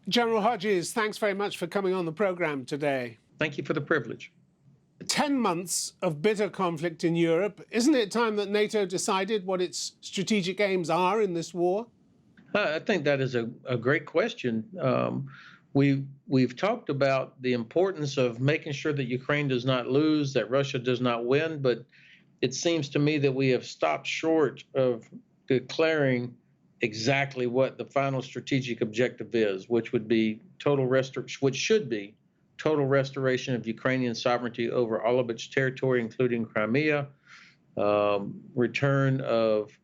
General Hodges, thanks very much for coming on the program today. Thank you for the privilege. 10 months of bitter conflict in Europe. Isn't it time that NATO decided what its strategic aims are in this war? I think that is a great question. We've talked about the importance of making sure that Ukraine does not lose, that Russia does not win, but it seems to me that we have stopped short of declaring exactly what the final strategic objective is, which should be total restoration of Ukrainian sovereignty over all of its territory, including Crimea, return of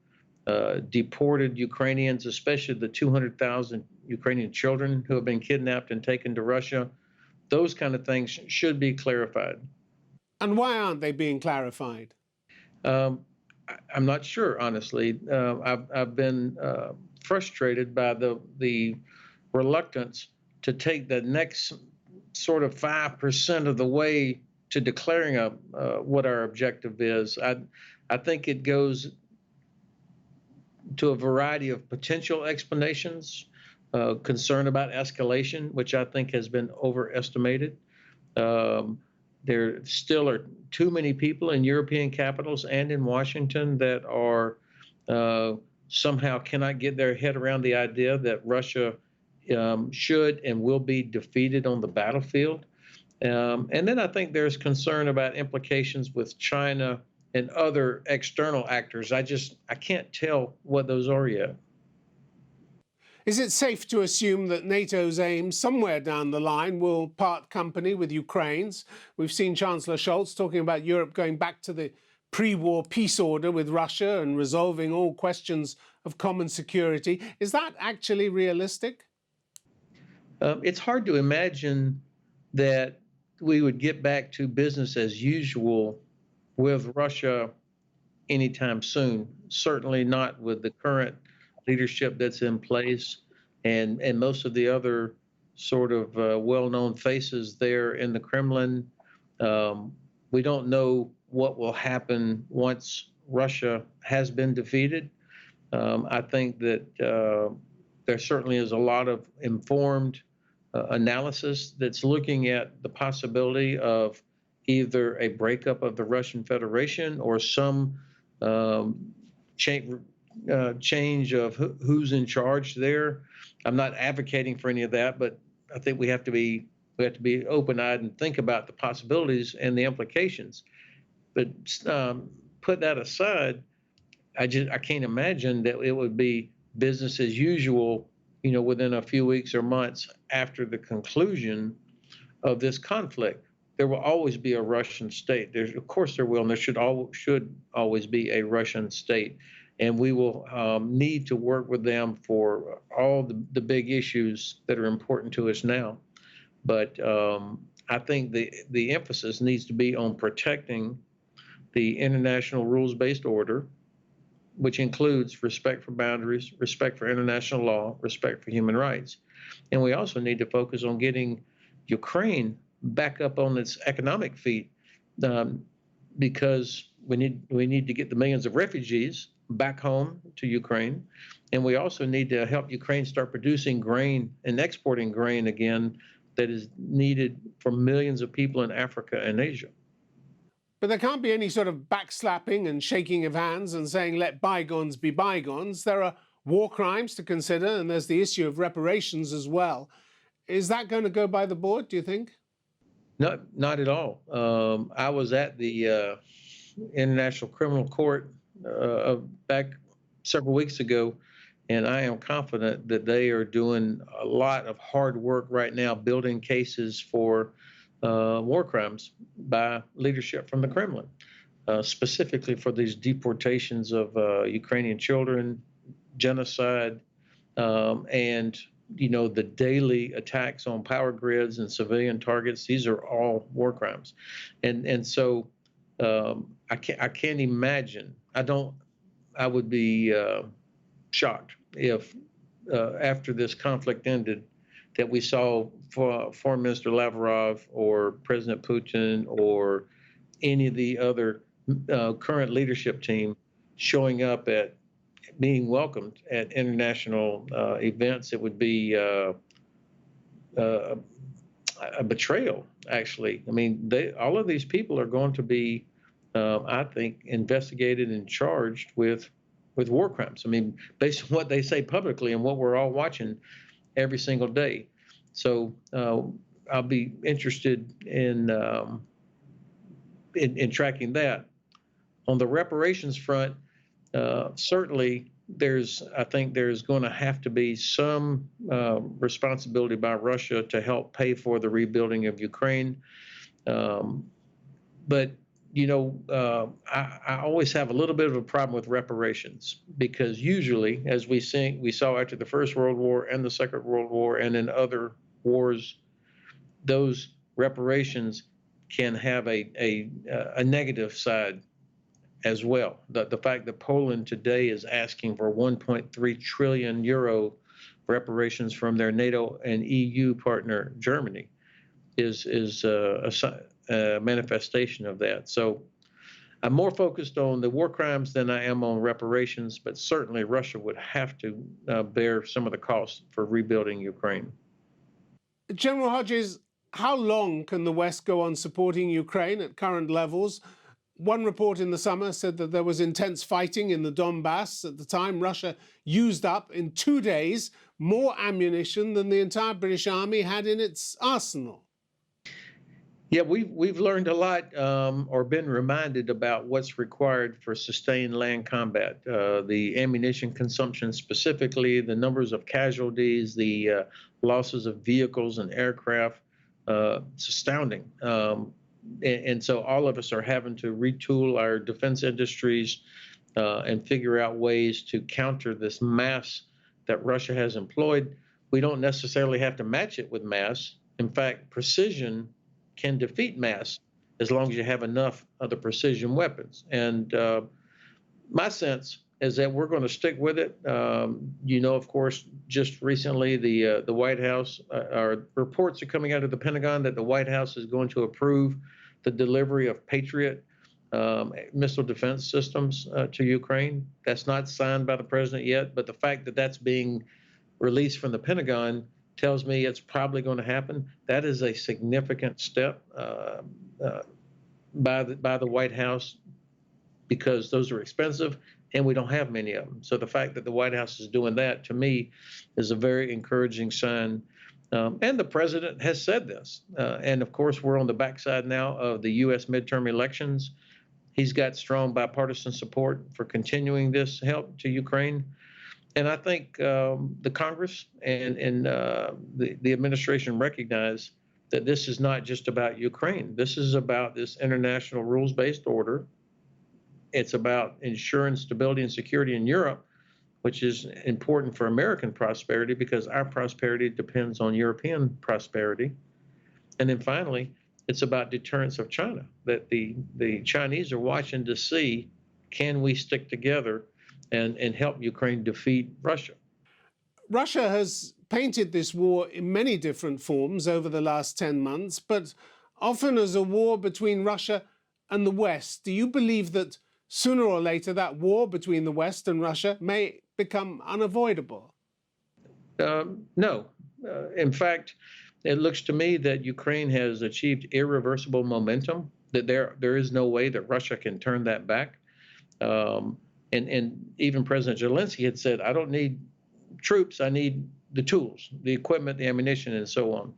deported Ukrainians, especially the 200,000 Ukrainian children who have been kidnapped and taken to Russia. Those kind of things should be clarified. And why aren't they being clarified? I'm not sure, honestly. I've been frustrated by the reluctance to take the next sort of 5% of the way to declaring what our objective is. I think it goes to a variety of potential explanations, concern about escalation, which I think has been overestimated. There still are too many people in European capitals and in Washington that are somehow cannot get their head around the idea that Russia should and will be defeated on the battlefield. And then I think there's concern about implications with China and other external actors. I can't tell what those are yet. Is it safe to assume that NATO's aim somewhere down the line will part company with Ukraine's? We've seen Chancellor Scholz talking about Europe going back to the pre-war peace order with Russia and resolving all questions of common security. Is that actually realistic? It's hard to imagine that we would get back to business as usual with Russia anytime soon. Certainly not with the current leadership that's in place and most of the other sort of well-known faces there in the Kremlin. We don't know what will happen once Russia has been defeated. I think that there certainly is a lot of informed analysis that's looking at the possibility of either a breakup of the Russian Federation or some change of who's in charge there. I'm not advocating for any of that, but I think we have to be open-eyed and think about the possibilities and the implications. But put that aside, I can't imagine that it would be business as usual, within a few weeks or months after the conclusion of this conflict. There will always be a Russian state. Of course there will, and there should always be a Russian state. And we will need to work with them for all the big issues that are important to us now. But I think the emphasis needs to be on protecting the international rules-based order, which includes respect for boundaries, respect for international law, respect for human rights. And we also need to focus on getting Ukraine back up on its economic feet, because we need to get the millions of refugees back home to Ukraine. And we also need to help Ukraine start producing grain and exporting grain again that is needed for millions of people in Africa and Asia. But there can't be any sort of backslapping and shaking of hands and saying, let bygones be bygones. There are war crimes to consider, and there's the issue of reparations as well. Is that going to go by the board, do you think? No, not at all. I was at the International Criminal Court back several weeks ago, and I am confident that they are doing a lot of hard work right now building cases for war crimes by leadership from the Kremlin, specifically for these deportations of Ukrainian children, genocide, and the daily attacks on power grids and civilian targets. These are all war crimes, and so I can't imagine. I would be shocked if after this conflict ended that we saw Foreign Minister Lavrov or President Putin or any of the other current leadership team showing up at being welcomed at international events. It would be a betrayal, actually. I mean, all of these people are going to be, I think, investigated and charged with war crimes. I mean, based on what they say publicly and what we're all watching every single day. So I'll be interested in tracking that. On the reparations front, certainly I think there's going to have to be some responsibility by Russia to help pay for the rebuilding of Ukraine. But I always have a little bit of a problem with reparations, because usually, as we saw after the First World War and the Second World War and in other wars, those reparations can have a negative side as well. The fact that Poland today is asking for 1.3 trillion euro reparations from their NATO and EU partner Germany is a manifestation of that. So I'm more focused on the war crimes than I am on reparations, but certainly Russia would have to bear some of the costs for rebuilding Ukraine. General Hodges, how long can the West go on supporting Ukraine at current levels? One report in the summer said that there was intense fighting in the Donbass. At the time, Russia used up in 2 days more ammunition than the entire British Army had in its arsenal. Yeah, we've learned a lot, or been reminded about what's required for sustained land combat. The ammunition consumption specifically, the numbers of casualties, the losses of vehicles and aircraft, it's astounding. And so all of us are having to retool our defense industries and figure out ways to counter this mass that Russia has employed. We don't necessarily have to match it with mass. In fact, precision can defeat mass as long as you have enough of the precision weapons. And my sense is that we're going to stick with it. Of course, just recently the White House, our reports are coming out of the Pentagon that the White House is going to approve the delivery of Patriot missile defense systems to Ukraine. That's not signed by the president yet, but the fact that that's being released from the Pentagon tells me it's probably going to happen. That is a significant step by the White House, because those are expensive and we don't have many of them. So the fact that the White House is doing that, to me, is a very encouraging sign. And the president has said this. And of course, we're on the backside now of the U.S. midterm elections. He's got strong bipartisan support for continuing this help to Ukraine. And I think the Congress and the administration recognize that this is not just about Ukraine. This is about this international rules-based order. It's about ensuring stability and security in Europe, which is important for American prosperity because our prosperity depends on European prosperity. And then finally, it's about deterrence of China, that the Chinese are watching to see, can we stick together and help Ukraine defeat Russia? Russia has painted this war in many different forms over the last 10 months, but often as a war between Russia and the West. Do you believe that sooner or later that war between the West and Russia may become unavoidable? No. In fact, it looks to me that Ukraine has achieved irreversible momentum, that there is no way that Russia can turn that back. And even President Zelenskyy had said, I don't need troops, I need the tools, the equipment, the ammunition, and so on.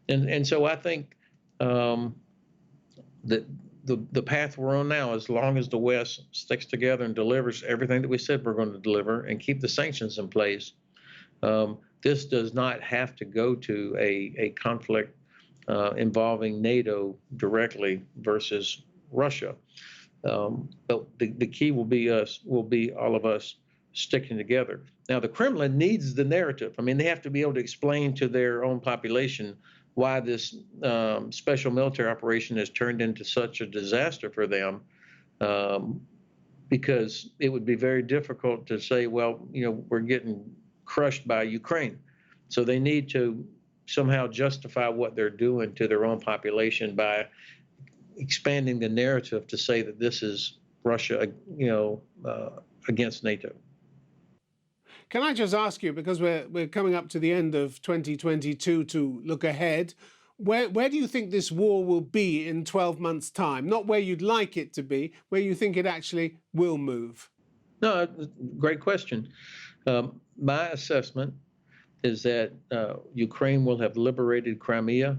And so I think that the path we're on now, as long as the West sticks together and delivers everything that we said we're going to deliver and keep the sanctions in place, this does not have to go to a conflict involving NATO directly versus Russia. But the key will be all of us sticking together. Now, the Kremlin needs the narrative. I mean, they have to be able to explain to their own population why this special military operation has turned into such a disaster for them, because it would be very difficult to say, well, we're getting crushed by Ukraine. So they need to somehow justify what they're doing to their own population by expanding the narrative to say that this is Russia, against NATO. Can I just ask you, because we're coming up to the end of 2022, to look ahead, where do you think this war will be in 12 months' time? Not where you'd like it to be, where you think it actually will move? No, great question. My assessment is that Ukraine will have liberated Crimea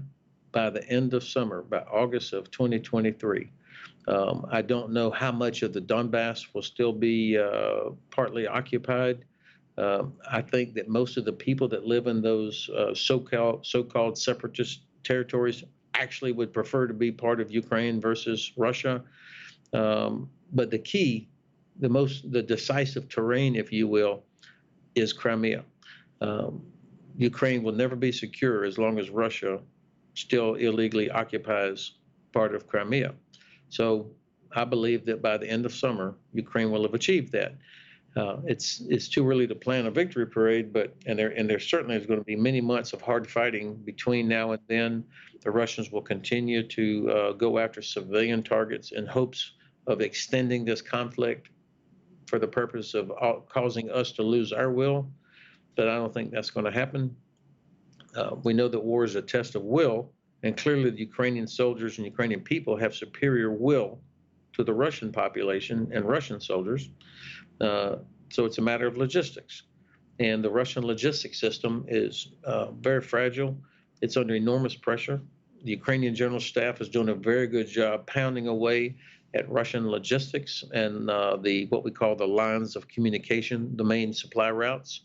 by the end of summer, by August of 2023. I don't know how much of the Donbass will still be partly occupied. I think that most of the people that live in those so-called separatist territories actually would prefer to be part of Ukraine versus Russia. But the key, the decisive terrain, if you will, is Crimea. Ukraine will never be secure as long as Russia still illegally occupies part of Crimea. So I believe that by the end of summer, Ukraine will have achieved that. It's too early to plan a victory parade, but there certainly is going to be many months of hard fighting between now and then. The Russians will continue to go after civilian targets in hopes of extending this conflict for the purpose of causing us to lose our will, but I don't think that's going to happen. We know that war is a test of will, and clearly the Ukrainian soldiers and Ukrainian people have superior will to the Russian population and Russian soldiers. So it's a matter of logistics. And the Russian logistics system is very fragile. It's under enormous pressure. The Ukrainian General Staff is doing a very good job pounding away at Russian logistics and what we call the lines of communication, the main supply routes.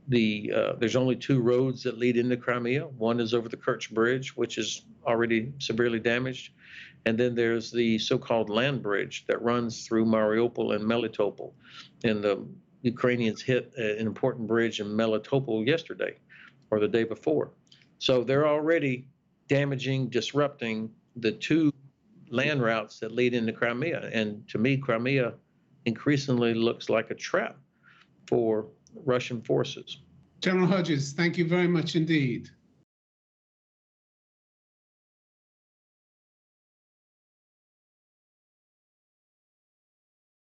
There's only two roads that lead into Crimea. One is over the Kerch Bridge, which is already severely damaged. And then there's the so-called land bridge that runs through Mariupol and Melitopol. And the Ukrainians hit an important bridge in Melitopol yesterday or the day before. So they're already damaging, disrupting the two land routes that lead into Crimea. And to me, Crimea increasingly looks like a trap for Russian forces. General Hodges, thank you very much indeed.